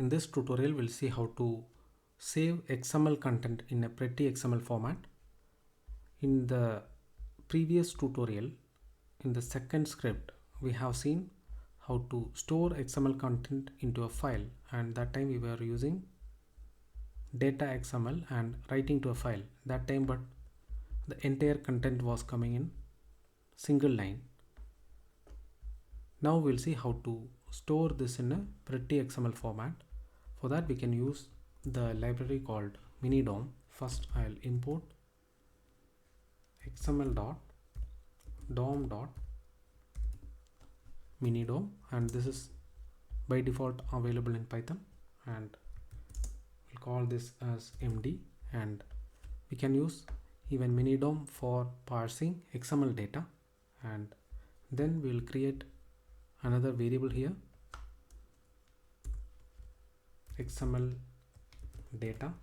In this tutorial, we'll see how to save XML content in a pretty XML format. In the previous tutorial, in the second script, we have seen how to store XML content into a file, and that time we were using data XML and writing to a file that time, but the entire content was coming in single line. Now we'll see how to store this in a pretty XML format. For that we can use the library called Minidom. First I'll import xml.dom.minidom, and this is by default available in Python, and we'll call this as MD. And we can use even Minidom for parsing XML data, and then we'll create another variable here, XML data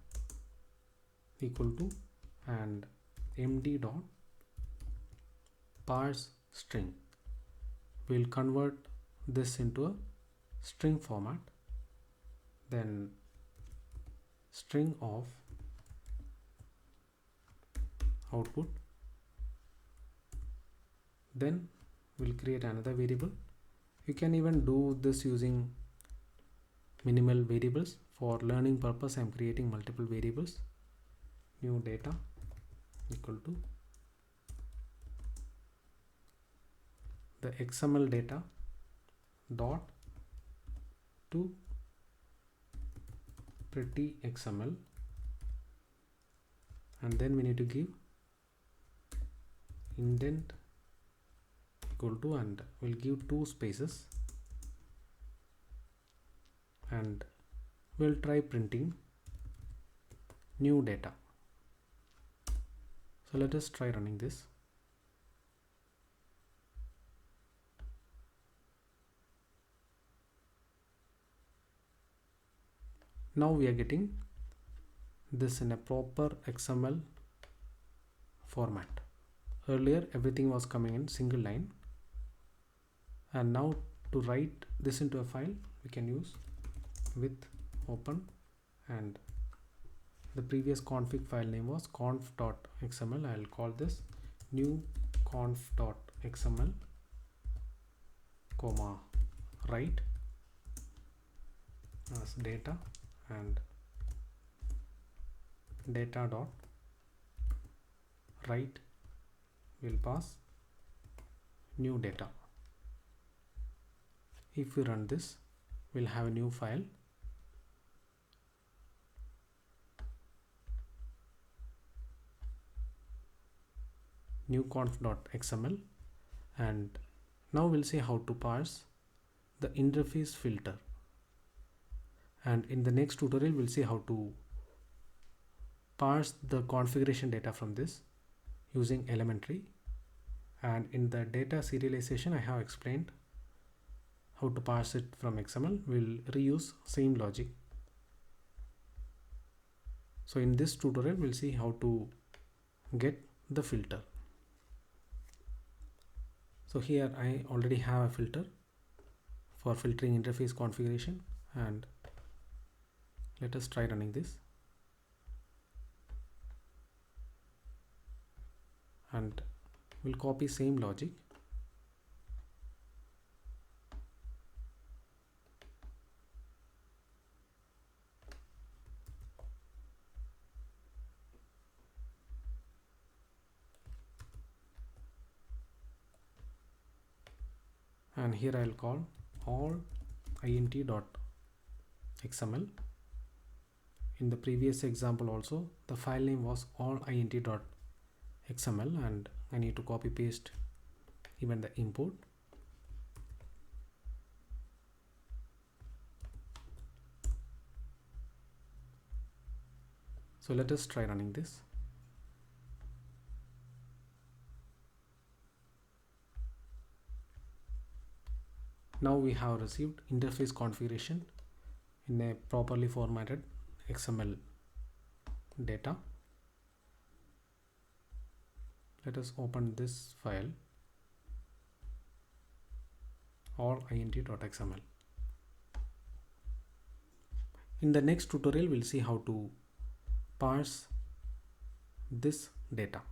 equal to and md dot parse string. We'll convert this into a string format, then string of output. Then we'll create another variable. You can even do this using minimal variables. For learning purpose, I'm creating multiple variables. New data equal to the XML data dot to pretty XML, and then we need to give indent equal to, and we'll give 2 spaces, and we'll try printing new data. So let us try running this. Now we are getting this in a proper XML format. Earlier everything was coming in single line, and now to write this into a file we can use with open, and the previous config file name was conf.xml. I'll call this new conf.xml comma write as data, and data dot write will pass new data. If we run this, we'll have a new file. New conf.xml, and now we'll see how to parse the interface filter, and in the next tutorial we'll see how to parse the configuration data from this using elementary. And in the data serialization I have explained how to parse it from XML. We'll reuse same logic. So in this tutorial we'll see how to get the filter. So here I already have a filter for filtering interface configuration, and let us try running this. And we'll copy same logic. And here I'll call all int.xml. In the previous example also the file name was all int.xml, and I need to copy paste even the import. So let us try running this. Now we have received interface configuration in a properly formatted XML data. Let us open this file, all int.xml. In the next tutorial, we'll see how to parse this data.